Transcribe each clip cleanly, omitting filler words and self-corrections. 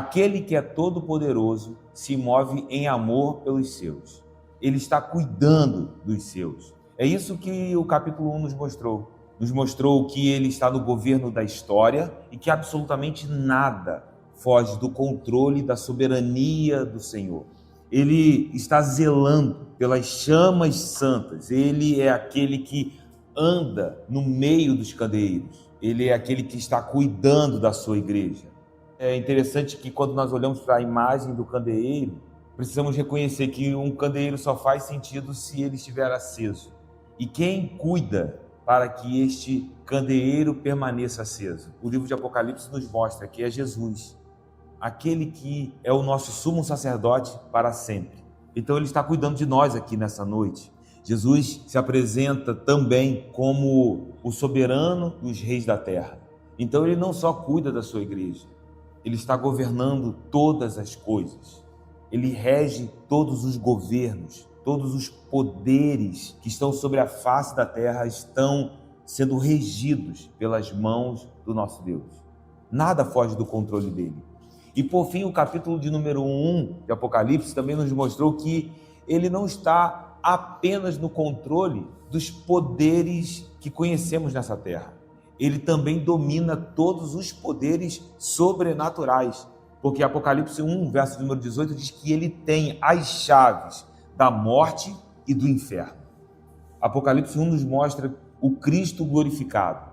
Aquele que é todo-poderoso se move em amor pelos seus. Ele está cuidando dos seus. É isso que o capítulo 1 nos mostrou. Nos mostrou que ele está no governo da história e que absolutamente nada foge do controle da soberania do Senhor. Ele está zelando pelas chamas santas. Ele é aquele que anda no meio dos candeeiros. Ele é aquele que está cuidando da sua igreja. É interessante que quando nós olhamos para a imagem do candeeiro, precisamos reconhecer que um candeeiro só faz sentido se ele estiver aceso. E quem cuida para que este candeeiro permaneça aceso? O livro de Apocalipse nos mostra que é Jesus, aquele que é o nosso sumo sacerdote para sempre. Então ele está cuidando de nós aqui nessa noite. Jesus se apresenta também como o soberano dos reis da terra. Então ele não só cuida da sua igreja, ele está governando todas as coisas. Ele rege todos os governos, todos os poderes que estão sobre a face da terra estão sendo regidos pelas mãos do nosso Deus. Nada foge do controle dele. E por fim, o capítulo de número 1 de Apocalipse também nos mostrou que ele não está apenas no controle dos poderes que conhecemos nessa terra. Ele também domina todos os poderes sobrenaturais, porque Apocalipse 1, verso número 18, diz que ele tem as chaves da morte e do inferno. Apocalipse 1 nos mostra o Cristo glorificado.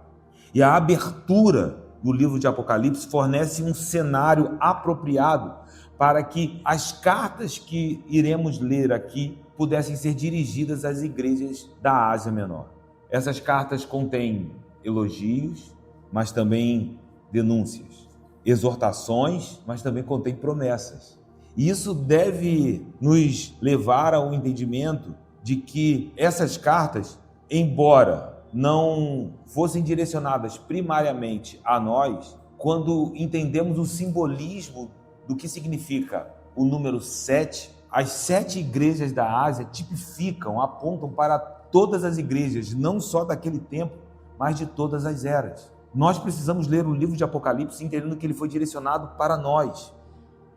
E a abertura do livro de Apocalipse fornece um cenário apropriado para que as cartas que iremos ler aqui pudessem ser dirigidas às igrejas da Ásia Menor. Essas cartas contêm elogios, mas também denúncias, exortações, mas também contém promessas. E isso deve nos levar ao entendimento de que essas cartas, embora não fossem direcionadas primariamente a nós, quando entendemos o simbolismo do que significa o número 7, as 7 igrejas da Ásia tipificam, apontam para todas as igrejas, não só daquele tempo, mas de todas as eras. Nós precisamos ler o livro de Apocalipse entendendo que ele foi direcionado para nós.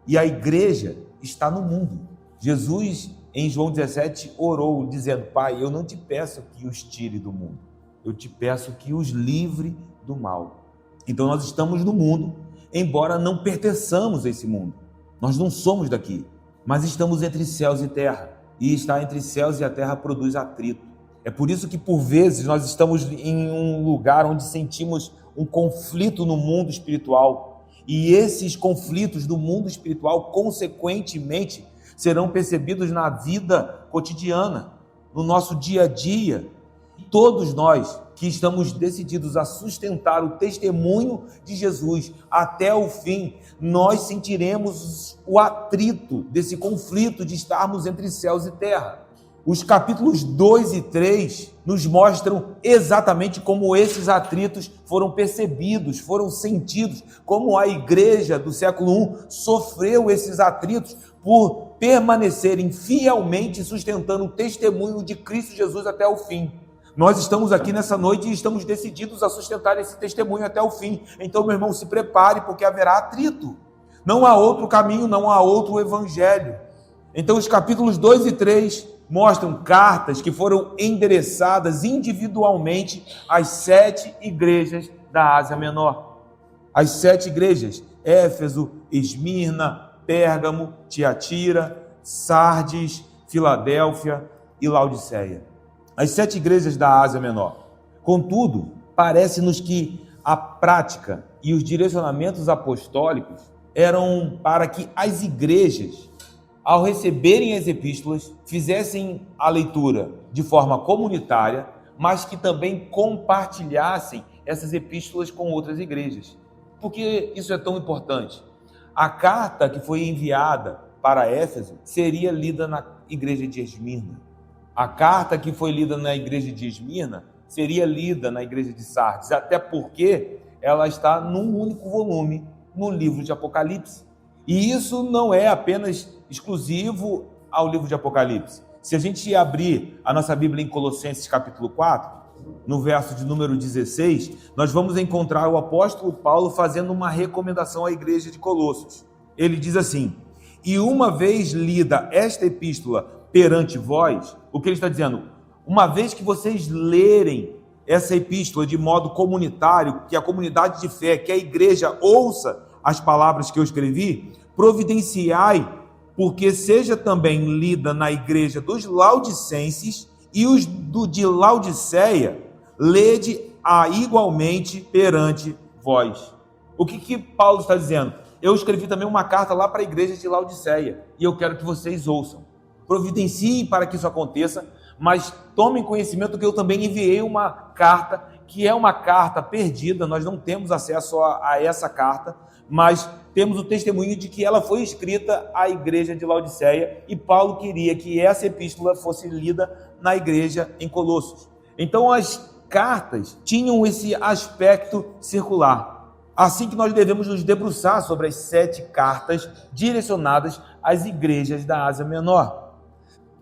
E a igreja está no mundo. Jesus, em João 17, orou dizendo: Pai, eu não te peço que os tire do mundo, eu te peço que os livre do mal. Então nós estamos no mundo, embora não pertençamos a esse mundo. Nós não somos daqui, mas estamos entre céus e terra. E estar entre céus e a terra produz atrito. É por isso que, por vezes, nós estamos em um lugar onde sentimos um conflito no mundo espiritual. E esses conflitos do mundo espiritual, consequentemente, serão percebidos na vida cotidiana, no nosso dia a dia. Todos nós que estamos decididos a sustentar o testemunho de Jesus até o fim, nós sentiremos o atrito desse conflito de estarmos entre céus e terra. Os capítulos 2 e 3 nos mostram exatamente como esses atritos foram percebidos, foram sentidos, como a igreja do século I sofreu esses atritos por permanecerem fielmente sustentando o testemunho de Cristo Jesus até o fim. Nós estamos aqui nessa noite e estamos decididos a sustentar esse testemunho até o fim. Então, meu irmão, se prepare, porque haverá atrito. Não há outro caminho, não há outro evangelho. Então, os capítulos 2 e 3 mostram cartas que foram endereçadas individualmente às 7 igrejas da Ásia Menor. As 7 igrejas: Éfeso, Esmirna, Pérgamo, Tiatira, Sardes, Filadélfia e Laodiceia. As 7 igrejas da Ásia Menor. Contudo, parece-nos que a prática e os direcionamentos apostólicos eram para que as igrejas, ao receberem as epístolas, fizessem a leitura de forma comunitária, mas que também compartilhassem essas epístolas com outras igrejas. Por que isso é tão importante? A carta que foi enviada para Éfeso seria lida na igreja de Esmirna. A carta que foi lida na igreja de Esmirna seria lida na igreja de Sardes, até porque ela está num único volume no livro de Apocalipse. E isso não é apenas exclusivo ao livro de Apocalipse. Se a gente abrir a nossa Bíblia em Colossenses capítulo 4, no verso de número 16, nós vamos encontrar o apóstolo Paulo fazendo uma recomendação à igreja de Colossos. ele diz assim: e uma vez lida esta epístola perante vós, o que ele está dizendo? Uma vez que vocês lerem essa epístola de modo comunitário, que a comunidade de fé, que a igreja ouça as palavras que eu escrevi, providenciai, porque seja também lida na igreja dos Laodicenses, e os de Laodiceia, lede-a igualmente perante vós. O que Paulo está dizendo? Eu escrevi também uma carta lá para a igreja de Laodiceia, e eu quero que vocês ouçam. Providenciem para que isso aconteça, mas tomem conhecimento que eu também enviei uma carta, que é uma carta perdida, nós não temos acesso a essa carta, mas temos o testemunho de que ela foi escrita à igreja de Laodiceia, e Paulo queria que essa epístola fosse lida na igreja em Colossos. Então as cartas tinham esse aspecto circular. Assim que nós devemos nos debruçar sobre as 7 cartas direcionadas às igrejas da Ásia Menor.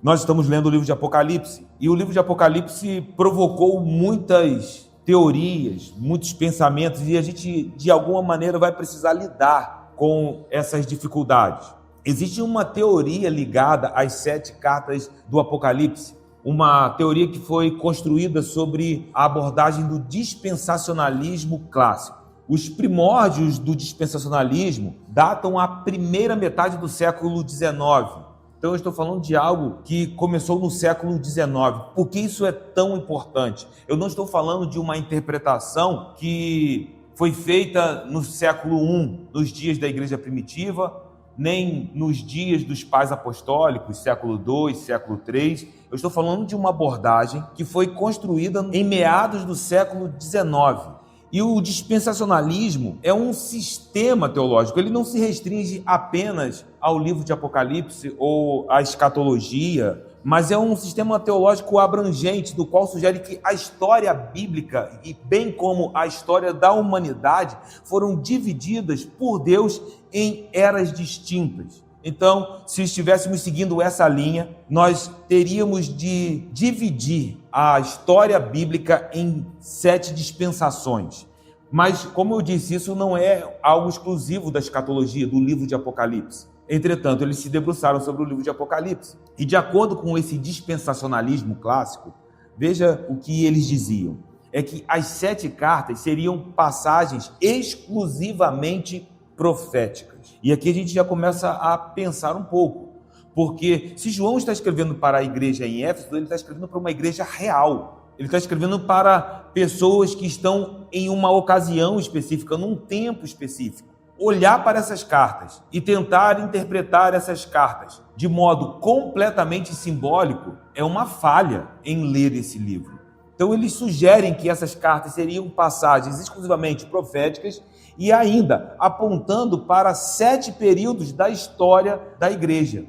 Nós estamos lendo o livro de Apocalipse, e o livro de Apocalipse provocou muitas teorias, muitos pensamentos, e a gente, de alguma maneira, vai precisar lidar com essas dificuldades. Existe uma teoria ligada às 7 cartas do Apocalipse, uma teoria que foi construída sobre a abordagem do dispensacionalismo clássico. Os primórdios do dispensacionalismo datam a primeira metade do século XIX. Então eu estou falando de algo que começou no século XIX. Por que isso é tão importante? Eu não estou falando de uma interpretação que foi feita no século I, nos dias da igreja primitiva, nem nos dias dos pais apostólicos, século II, século III. Eu estou falando de uma abordagem que foi construída em meados do século XIX. E o dispensacionalismo é um sistema teológico, ele não se restringe apenas ao livro de Apocalipse ou à escatologia, mas é um sistema teológico abrangente, do qual sugere que a história bíblica, e bem como a história da humanidade, foram divididas por Deus em eras distintas. Então, se estivéssemos seguindo essa linha, nós teríamos de dividir a história bíblica em 7 dispensações. Mas, como eu disse, isso não é algo exclusivo da escatologia, do livro de Apocalipse. Entretanto, eles se debruçaram sobre o livro de Apocalipse. E de acordo com esse dispensacionalismo clássico, veja o que eles diziam. É que as 7 cartas seriam passagens exclusivamente proféticas. E aqui a gente já começa a pensar um pouco, porque se João está escrevendo para a igreja em Éfeso, ele está escrevendo para uma igreja real. Ele está escrevendo para pessoas que estão em uma ocasião específica, num tempo específico. Olhar para essas cartas e tentar interpretar essas cartas de modo completamente simbólico é uma falha em ler esse livro. Então eles sugerem que essas cartas seriam passagens exclusivamente proféticas e ainda apontando para 7 períodos da história da igreja.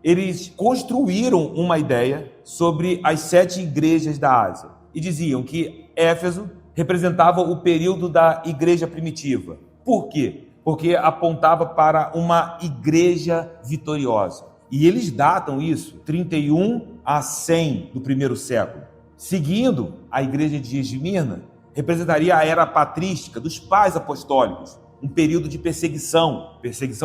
Eles construíram uma ideia sobre as 7 igrejas da Ásia e diziam que Éfeso representava o período da igreja primitiva. Por quê? Porque apontava para uma igreja vitoriosa. E eles datam isso 31 a 100 do primeiro século. Seguindo, a igreja de Esmirna representaria a era patrística dos pais apostólicos, um período de perseguição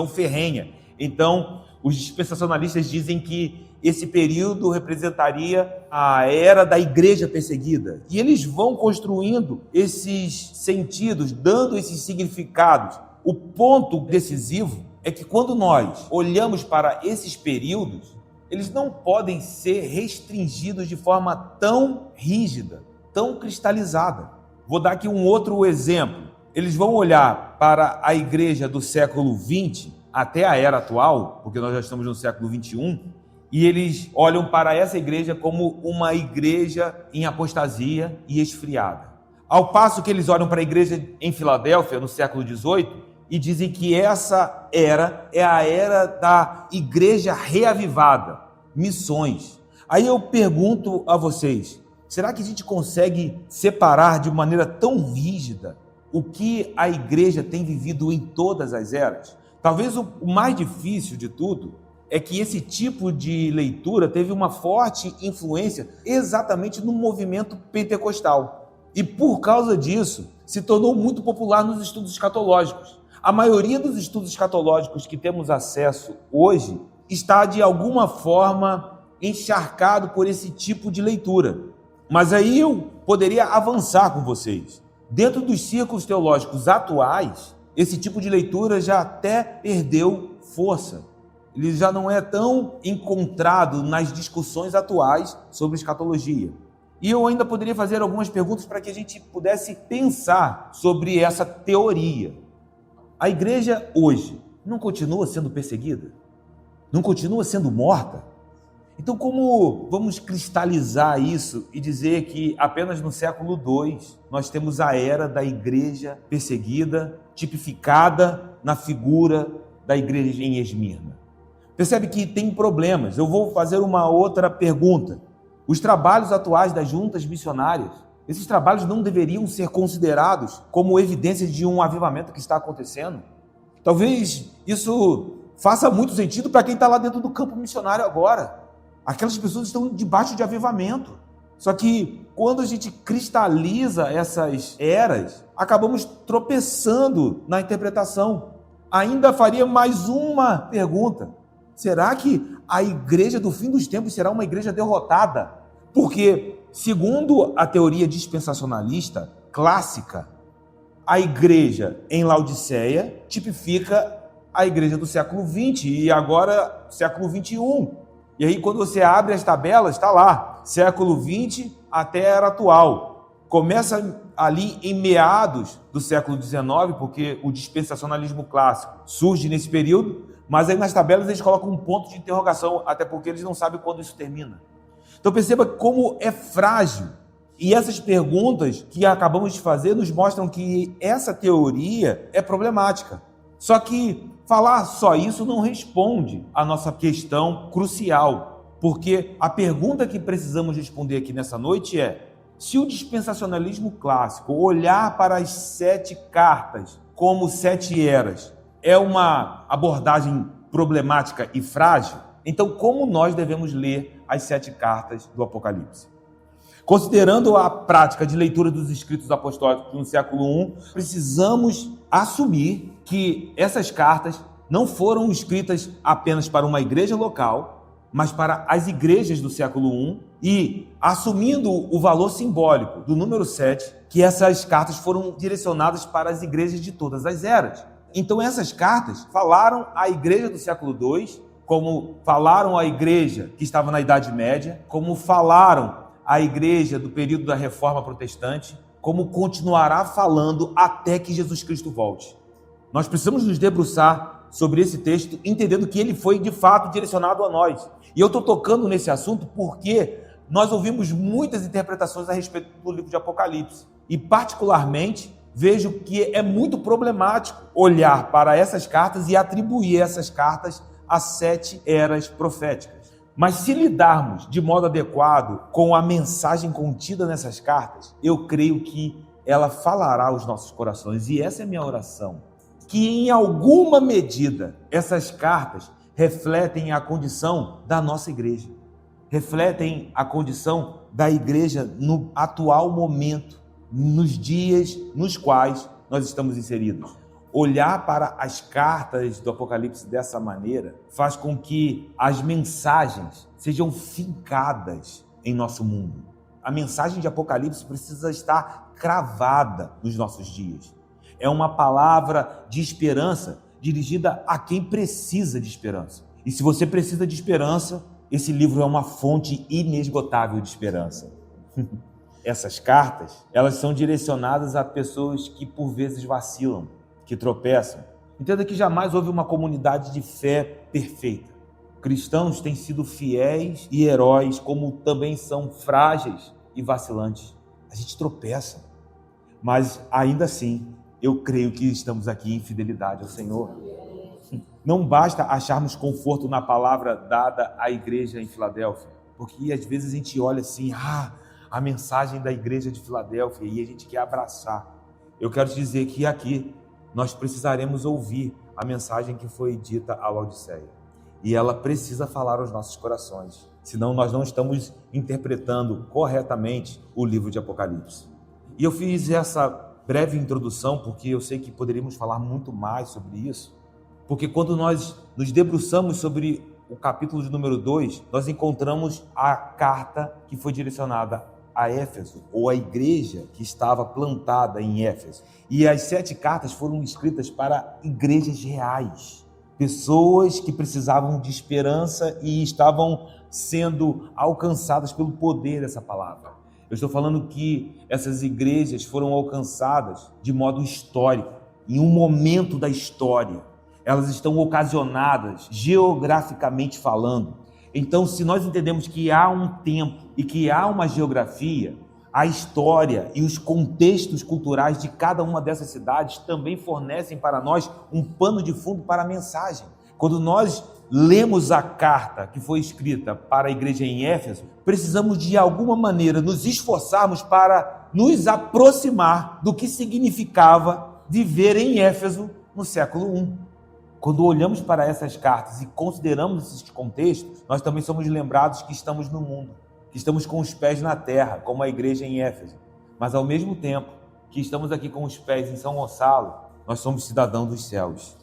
ferrenha. Então, os dispensacionalistas dizem que esse período representaria a era da igreja perseguida. E eles vão construindo esses sentidos, dando esses significados. O ponto decisivo é que quando nós olhamos para esses períodos, eles não podem ser restringidos de forma tão rígida, tão cristalizada. Vou dar aqui um outro exemplo. Eles vão olhar para a igreja do século XX até a era atual, porque nós já estamos no século XXI, e eles olham para essa igreja como uma igreja em apostasia e esfriada. Ao passo que eles olham para a igreja em Filadélfia, no século XVIII, e dizem que essa era é a era da igreja reavivada, missões. Aí eu pergunto a vocês, será que a gente consegue separar de maneira tão rígida o que a igreja tem vivido em todas as eras? Talvez o mais difícil de tudo é que esse tipo de leitura teve uma forte influência exatamente no movimento pentecostal. E por causa disso, se tornou muito popular nos estudos escatológicos. A maioria dos estudos escatológicos que temos acesso hoje está, de alguma forma, encharcado por esse tipo de leitura. Mas aí eu poderia avançar com vocês. Dentro dos círculos teológicos atuais, esse tipo de leitura já até perdeu força. Ele já não é tão encontrado nas discussões atuais sobre escatologia. E eu ainda poderia fazer algumas perguntas para que a gente pudesse pensar sobre essa teoria. A igreja hoje não continua sendo perseguida? Não continua sendo morta? Então, como vamos cristalizar isso e dizer que apenas no século II nós temos a era da igreja perseguida, tipificada na figura da igreja em Esmirna? Percebe que tem problemas. Eu vou fazer uma outra pergunta. Os trabalhos atuais das juntas missionárias, esses trabalhos não deveriam ser considerados como evidência de um avivamento que está acontecendo? Talvez isso faça muito sentido para quem está lá dentro do campo missionário agora. Aquelas pessoas estão debaixo de avivamento. Só que quando a gente cristaliza essas eras, acabamos tropeçando na interpretação. Ainda faria mais uma pergunta. Será que a igreja do fim dos tempos será uma igreja derrotada? Porque, segundo a teoria dispensacionalista clássica, a igreja em Laodiceia tipifica a igreja do século XX e agora século XXI. E aí, quando você abre as tabelas, está lá, século XX até a era atual. Começa ali em meados do século XIX, porque o dispensacionalismo clássico surge nesse período, mas aí nas tabelas eles colocam um ponto de interrogação, até porque eles não sabem quando isso termina. Então perceba como é frágil. E essas perguntas que acabamos de fazer nos mostram que essa teoria é problemática. Só que falar só isso não responde à nossa questão crucial, porque a pergunta que precisamos responder aqui nessa noite é: se o dispensacionalismo clássico olhar para as 7 cartas como 7 eras é uma abordagem problemática e frágil, então como nós devemos ler as 7 cartas do Apocalipse? Considerando a prática de leitura dos escritos apostólicos no século I, precisamos assumir que essas cartas não foram escritas apenas para uma igreja local, mas para as igrejas do século I, e assumindo o valor simbólico do número 7, que essas cartas foram direcionadas para as igrejas de todas as eras. Então essas cartas falaram à igreja do século II, como falaram à igreja que estava na Idade Média, como falaram à igreja do período da Reforma Protestante, como continuará falando até que Jesus Cristo volte. Nós precisamos nos debruçar sobre esse texto, entendendo que ele foi de fato direcionado a nós. E eu estou tocando nesse assunto porque nós ouvimos muitas interpretações a respeito do livro de Apocalipse. E particularmente vejo que é muito problemático olhar para essas cartas e atribuir essas cartas a 7 eras proféticas. Mas se lidarmos de modo adequado com a mensagem contida nessas cartas, eu creio que ela falará aos nossos corações. E essa é a minha oração, que em alguma medida essas cartas refletem a condição da nossa igreja, refletem a condição da igreja no atual momento, nos dias nos quais nós estamos inseridos. Olhar para as cartas do Apocalipse dessa maneira faz com que as mensagens sejam fincadas em nosso mundo. A mensagem de Apocalipse precisa estar cravada nos nossos dias. É uma palavra de esperança dirigida a quem precisa de esperança. E se você precisa de esperança, esse livro é uma fonte inesgotável de esperança. Essas cartas, elas são direcionadas a pessoas que por vezes vacilam, que tropeçam. Entenda que jamais houve uma comunidade de fé perfeita. Cristãos têm sido fiéis e heróis, como também são frágeis e vacilantes. A gente tropeça, mas ainda assim, eu creio que estamos aqui em fidelidade ao Senhor. Não basta acharmos conforto na palavra dada à igreja em Filadélfia, porque às vezes a gente olha assim, a mensagem da igreja de Filadélfia, e a gente quer abraçar. Eu quero te dizer que aqui nós precisaremos ouvir a mensagem que foi dita a Laodiceia. E ela precisa falar aos nossos corações, senão nós não estamos interpretando corretamente o livro de Apocalipse. E eu fiz essa breve introdução, porque eu sei que poderíamos falar muito mais sobre isso, porque quando nós nos debruçamos sobre o capítulo de número 2, nós encontramos a carta que foi direcionada a Éfeso, ou a igreja que estava plantada em Éfeso. E as 7 cartas foram escritas para igrejas reais, pessoas que precisavam de esperança e estavam sendo alcançadas pelo poder dessa palavra. Eu estou falando que essas igrejas foram alcançadas de modo histórico, em um momento da história. Elas estão ocasionadas, geograficamente falando. Então, se nós entendemos que há um tempo e que há uma geografia, a história e os contextos culturais de cada uma dessas cidades também fornecem para nós um pano de fundo para a mensagem. Quando nós lemos a carta que foi escrita para a igreja em Éfeso, precisamos de alguma maneira nos esforçarmos para nos aproximar do que significava viver em Éfeso no século I. Quando olhamos para essas cartas e consideramos esses contextos, nós também somos lembrados que estamos no mundo, que estamos com os pés na terra, como a igreja em Éfeso. Mas ao mesmo tempo que estamos aqui com os pés em São Gonçalo, nós somos cidadãos dos céus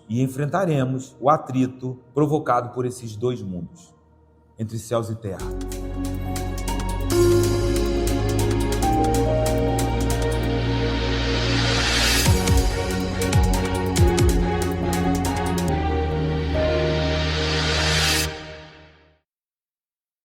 e enfrentaremos o atrito provocado por esses dois mundos, entre céus e terra.